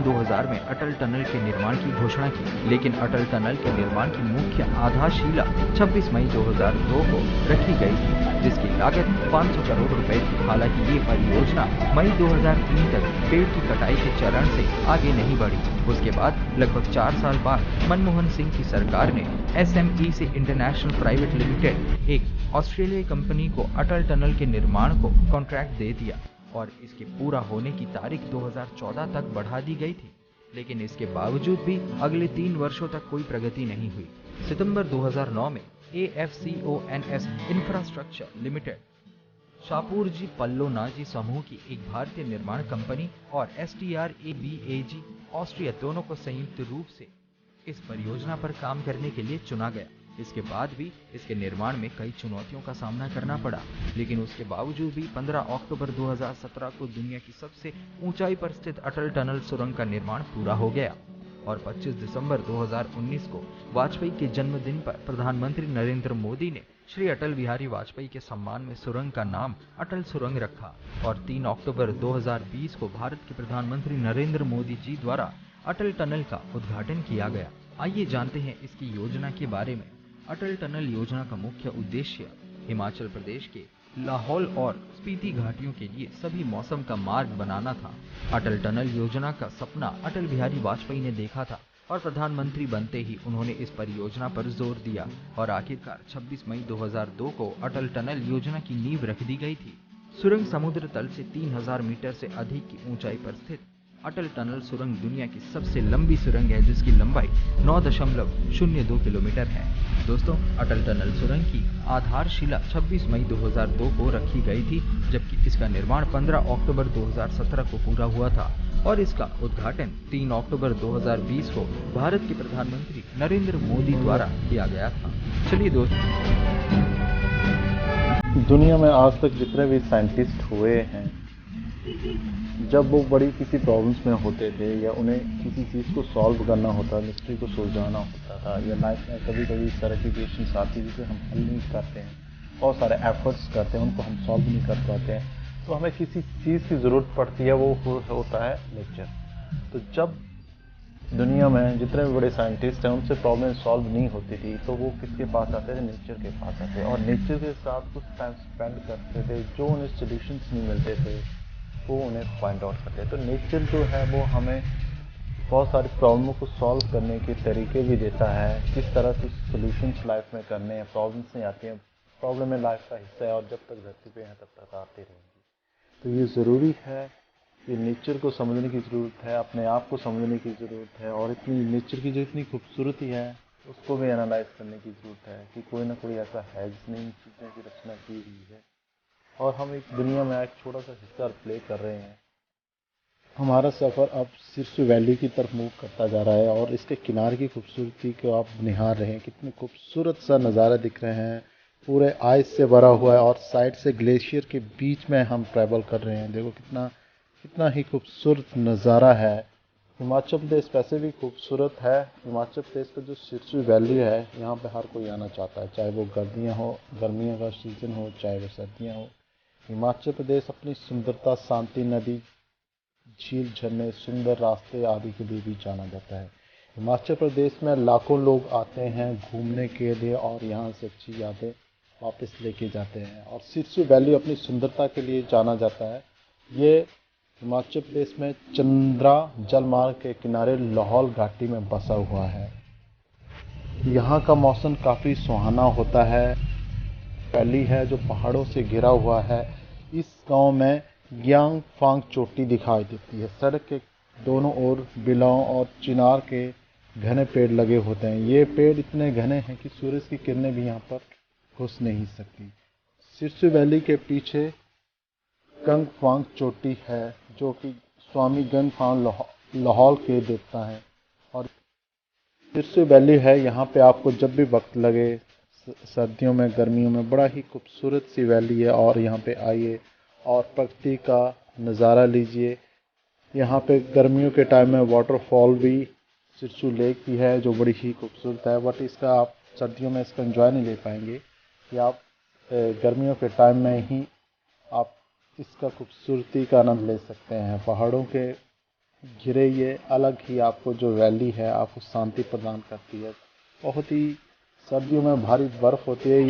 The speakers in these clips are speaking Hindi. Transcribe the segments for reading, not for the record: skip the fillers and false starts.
सन 2000 में अटल टनल के निर्माण की घोषणा की, लेकिन अटल टनल के निर्माण की मुख्य आधारशिला 26 मई 2002 को रखी गई थी, जिसकी लागत 500 करोड़ रुपए थी। हालांकि ये परियोजना मई 2003 तक पेड़ की कटाई के चरण से आगे नहीं बढ़ी। उसके बाद लगभग 4 साल बाद मनमोहन सिंह की सरकार ने SMEC इंटरनेशनल प्राइवेट लिमिटेड, एक ऑस्ट्रेलियाई कंपनी को अटल टनल के निर्माण को कॉन्ट्रैक्ट दे दिया और इसके पूरा होने की तारीख 2014 तक बढ़ा दी गई थी। लेकिन इसके बावजूद भी अगले 3 वर्षों तक कोई प्रगति नहीं हुई। सितंबर 2009 में AFCONS इंफ्रास्ट्रक्चर लिमिटेड, शापूरजी पल्लोनाजी समूह की एक भारतीय निर्माण कंपनी और STRABAG ऑस्ट्रिया दोनों को संयुक्त रूप से इस परियोजना पर काम करने के लिए चुना गया। इसके बाद भी इसके निर्माण में कई चुनौतियों का सामना करना पड़ा, लेकिन उसके बावजूद भी 15 अक्टूबर 2017 को दुनिया की सबसे ऊंचाई पर स्थित अटल टनल सुरंग का निर्माण पूरा हो गया और 25 दिसंबर 2019 को वाजपेयी के जन्मदिन पर प्रधानमंत्री नरेंद्र मोदी ने श्री अटल बिहारी वाजपेयी के सम्मान में सुरंग का नाम अटल सुरंग रखा और 3 अक्टूबर 2020 को भारत के प्रधानमंत्री नरेंद्र मोदी जी द्वारा अटल टनल का उद्घाटन किया गया। आइए जानते हैं इसकी योजना के बारे में। अटल टनल योजना का मुख्य उद्देश्य हिमाचल प्रदेश के लाहौल और स्पीति घाटियों के लिए सभी मौसम का मार्ग बनाना था। अटल टनल योजना का सपना अटल बिहारी वाजपेयी ने देखा था और प्रधानमंत्री बनते ही उन्होंने इस परियोजना पर जोर दिया और आखिरकार 26 मई 2002 को अटल टनल योजना की नींव रख दी गई थी। सुरंग समुद्र तल से 3000 मीटर से अधिक की ऊंचाई पर स्थित अटल टनल सुरंग दुनिया की सबसे लंबी सुरंग है, जिसकी लंबाई 9.02 किलोमीटर है। दोस्तों, अटल टनल सुरंग की आधारशिला 26 मई 2002 को रखी गई थी, जबकि इसका निर्माण 15 अक्टूबर 2017 को पूरा हुआ था और इसका उद्घाटन 3 अक्टूबर 2020 को भारत के प्रधानमंत्री नरेंद्र मोदी द्वारा किया गया था। चलिए दोस्तों, दुनिया में आज तक जितने भी साइंटिस्ट हुए हैं, जब वो बड़ी किसी प्रॉब्लम्स में होते थे या उन्हें किसी चीज़ को सॉल्व करना होता, मिस्ट्री को सुलझाना होता था, या लाइफ में कभी कभी सर्टिफिकेशंस आती है जिसे हम हल नहीं करते हैं, बहुत सारे एफर्ट्स करते हैं, उनको हम सॉल्व नहीं कर पाते हैं, तो हमें किसी चीज़ की ज़रूरत पड़ती है, वो होता है नेचर। तो जब दुनिया में जितने भी बड़े साइंटिस्ट हैं उनसे प्रॉब्लम सॉल्व नहीं होती थी, तो वो किसके पास आते थे? नेचर के पास आते, और नेचर के साथ कुछ टाइम स्पेंड करते थे। जो उन्हें सोल्यूशंस नहीं मिलते थे वो उन्हें फाइंड आउट करते हैं। तो नेचर जो है वो हमें बहुत सारी प्रॉब्लमों को सॉल्व करने के तरीके भी देता है, किस तरह से सोल्यूशंस लाइफ में करने हैं। प्रॉब्लम्स नहीं आती हैं, प्रॉब्लम में लाइफ का हिस्सा है और जब तक धरती पे हैं तब तक आती रहेंगी। तो ये ज़रूरी है कि नेचर को समझने की ज़रूरत है, अपने आप को समझने की ज़रूरत है, और इतनी नेचर की जो इतनी खूबसूरती है उसको भी एनालाइज करने की ज़रूरत है कि कोई ना कोई ऐसा है जिसने इन चीज़ों की रचना की हुई है और हम एक दुनिया में एक छोटा सा हिस्सा प्ले कर रहे हैं। हमारा सफ़र अब सिरसू वैली की तरफ मूव करता जा रहा है और इसके किनारे की खूबसूरती को आप निहार रहे हैं। कितने खूबसूरत सा नज़ारा दिख रहे हैं, पूरे आइस से भरा हुआ है और साइड से ग्लेशियर के बीच में हम ट्रैवल कर रहे हैं। देखो कितना ही खूबसूरत नज़ारा है। हिमाचल प्रदेश वैसे भी खूबसूरत है। हिमाचल प्रदेश का जो सिरसू वैली है, यहाँ पे हर कोई आना चाहता है, चाहे वो गर्मियों का सीज़न हो, चाहे वो सर्दियाँ हो। हिमाचल प्रदेश अपनी सुंदरता, शांति, नदी, झील, झरने, सुंदर रास्ते आदि के लिए भी जाना जाता है। हिमाचल प्रदेश में लाखों लोग आते हैं घूमने के लिए और यहाँ से अच्छी यादें वापस लेके जाते हैं। और सिरसू वैली अपनी सुंदरता के लिए जाना जाता है। ये हिमाचल प्रदेश में चंद्रा जलमार्ग के किनारे लाहौल घाटी में बसा हुआ है। यहाँ का मौसम काफ़ी सुहाना होता है। वैली है जो पहाड़ों से घिरा हुआ है। इस गांव में यांग फांग चोटी दिखाई देती है। सड़क के दोनों ओर बिलाव और चिनार के घने पेड़ लगे होते हैं। ये पेड़ इतने घने हैं कि सूरज की किरणें भी यहाँ पर घुस नहीं सकती। सिरसू वैली के पीछे गंग फांग चोटी है जो कि स्वामी गंग फांग लाहौल के देवता हैं। और सिरसू वैली है, यहाँ पे आपको जब भी वक्त लगे, सर्दियों में, गर्मियों में, बड़ा ही खूबसूरत सी वैली है और यहाँ पे आइए और प्रकृति का नज़ारा लीजिए। यहाँ पे गर्मियों के टाइम में वाटरफॉल भी सिरसू लेक भी है जो बड़ी ही खूबसूरत है, बट इसका आप सर्दियों में इसका एंजॉय नहीं ले पाएंगे। कि आप गर्मियों के टाइम में ही आप इसका खूबसूरती का आनंद ले सकते हैं। पहाड़ों के घिरे ये अलग ही आपको जो वैली है आपको शांति प्रदान करती है। बहुत ही सर्दियों में भारी बर्फ होती है।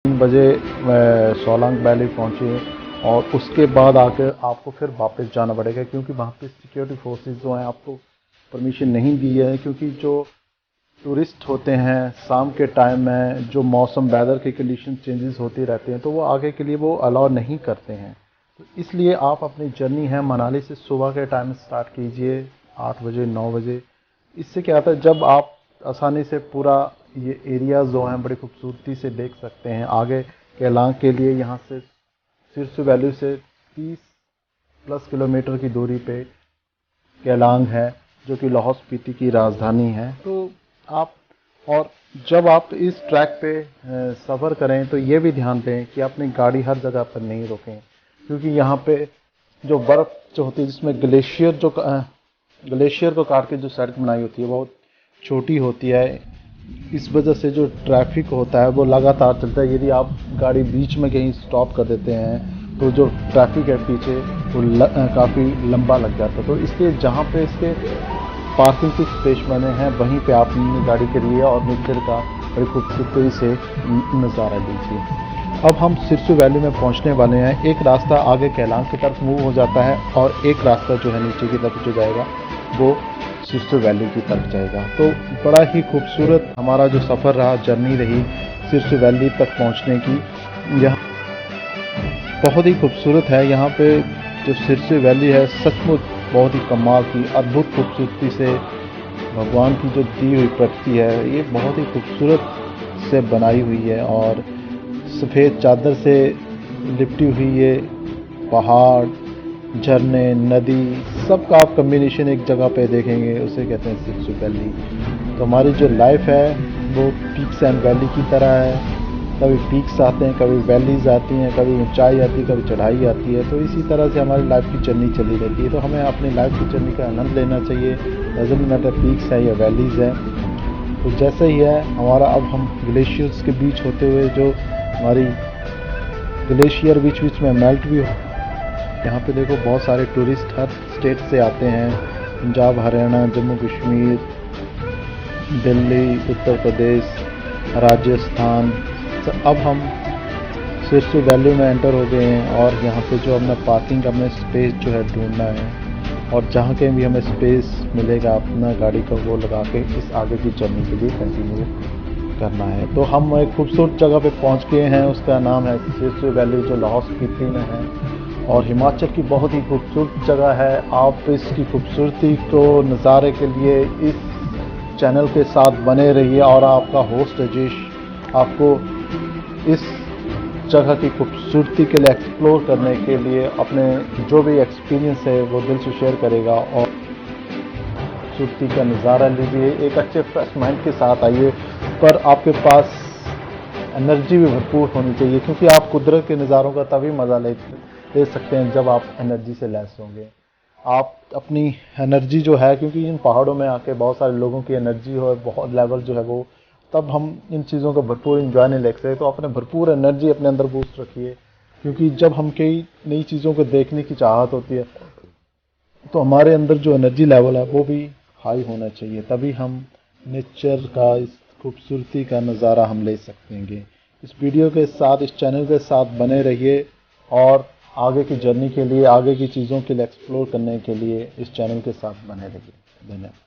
बजे सोलांग वैली पहुंचे और उसके बाद आकर आपको फिर वापस जाना पड़ेगा, क्योंकि वहाँ पे सिक्योरिटी फोर्सेस जो हैं आपको परमिशन नहीं दी है, क्योंकि जो टूरिस्ट होते हैं शाम के टाइम में जो मौसम वेदर की कंडीशन चेंजेस होती रहती हैं तो वो आगे के लिए वो अलाउ नहीं करते हैं। तो इसलिए आप अपनी जर्नी है मनाली से सुबह के टाइम स्टार्ट कीजिए 8 बजे 9 बजे। इससे क्या होता है, जब आप आसानी से पूरा ये एरिया जो हैं बड़ी खूबसूरती से देख सकते हैं। आगे केलांग के लिए यहाँ से सिरसू वैली से 30+ किलोमीटर की दूरी पे केलांग है, जो कि लाहौल स्पीति की राजधानी है। तो आप और जब आप इस ट्रैक पे सफ़र करें तो ये भी ध्यान दें कि अपनी गाड़ी हर जगह पर नहीं रोकें, क्योंकि यहाँ पे जो बर्फ़ जो होती है जिसमें ग्लेशियर को काट के जो सड़क बनाई होती है बहुत छोटी होती है। इस वजह से जो ट्रैफिक होता है वो लगातार चलता है। यदि आप गाड़ी बीच में कहीं स्टॉप कर देते हैं तो जो ट्रैफिक है पीछे वो काफ़ी लंबा लग जाता है। तो इसलिए जहाँ पे इसके पार्किंग के स्पेस बने हैं वहीं पे आप अपनी गाड़ी करिए और नेचर का बड़ी खूबसूरती से नज़ारा लीजिए। अब हम सिरसू वैली में पहुंचने वाले हैं। एक रास्ता आगे केलांग की तरफ मूव हो जाता है और एक रास्ता जो है नीचे की तरफ जो जाएगा वो सिरसू वैली की तरफ जाएगा। तो बड़ा ही खूबसूरत हमारा जो सफ़र रहा, जर्नी रही सिरसू वैली तक पहुंचने की। यह बहुत ही खूबसूरत है। यहाँ पे जो सिरसू वैली है सचमुच बहुत ही कमाल की अद्भुत खूबसूरती से भगवान की जो दी हुई प्रकृति है ये बहुत ही खूबसूरत से बनाई हुई है और सफ़ेद चादर से लिपटी हुई ये पहाड़, झरने, नदी, सबका आप कम्बिनेशन एक जगह पे देखेंगे, उसे कहते हैं सिरसू वैली। तो हमारी जो लाइफ है वो पीक्स एंड वैली की तरह है। कभी पीक्स आते हैं, कभी वैलीज आती हैं, कभी ऊंचाई आती है, कभी चढ़ाई आती है। तो इसी तरह से हमारी लाइफ की जर्नी चली रहती है। तो हमें अपनी लाइफ की जर्नी का आनंद लेना चाहिए, डजंट मैटर पीक्स है या वैलीज है। तो जैसे ही है हमारा, अब हम ग्लेशियर्स के बीच होते हुए जो हमारी ग्लेशियर बीच बीच में मेल्ट भी हो। यहाँ पे देखो बहुत सारे टूरिस्ट हर स्टेट से आते हैं, पंजाब, हरियाणा, जम्मू कश्मीर, दिल्ली, उत्तर प्रदेश, राजस्थान। तो अब हम सिरसू वैली में एंटर हो गए हैं और यहाँ पे जो हमने पार्किंग का हमें स्पेस जो है ढूंढना है और जहाँ के भी हमें स्पेस मिलेगा अपना गाड़ी का वो लगा के इस आगे की जर्नी के लिए कंटिन्यू करना है। तो हम एक खूबसूरत जगह पे पहुँच गए हैं, उसका नाम है सिरसू वैली जो लाहौल स्पीति में है और हिमाचल की बहुत ही खूबसूरत जगह है। आप इसकी खूबसूरती को नज़ारे के लिए इस चैनल के साथ बने रहिए और आपका होस्ट राजेश आपको इस जगह की खूबसूरती के लिए एक्सप्लोर करने के लिए अपने जो भी एक्सपीरियंस है वो दिल से शेयर करेगा और खूबसूरती का नज़ारा लीजिए। एक अच्छे फ्रेश माइंड के साथ आइए। पर आपके पास एनर्जी भी भरपूर होनी चाहिए, क्योंकि आप कुदरत के नज़ारों का तभी मज़ा ले सकते हैं जब आप एनर्जी से लैस होंगे। आप अपनी एनर्जी जो है, क्योंकि इन पहाड़ों में आके बहुत सारे लोगों की एनर्जी और बहुत लेवल जो है वो, तब हम इन चीज़ों का भरपूर इंजॉय नहीं ले सकते। तो अपने भरपूर एनर्जी अपने अंदर बूस्ट रखिए, क्योंकि जब हम कई नई चीज़ों को देखने की चाहत होती है तो हमारे अंदर जो एनर्जी लेवल है वो भी हाई होना चाहिए, तभी हम नेचर का इस खूबसूरती का नज़ारा हम ले सकेंगे। इस वीडियो के साथ, इस चैनल के साथ बने रहिए और आगे की जर्नी के लिए, आगे की चीज़ों के लिए एक्सप्लोर करने के लिए इस चैनल के साथ बने रहिए। धन्यवाद।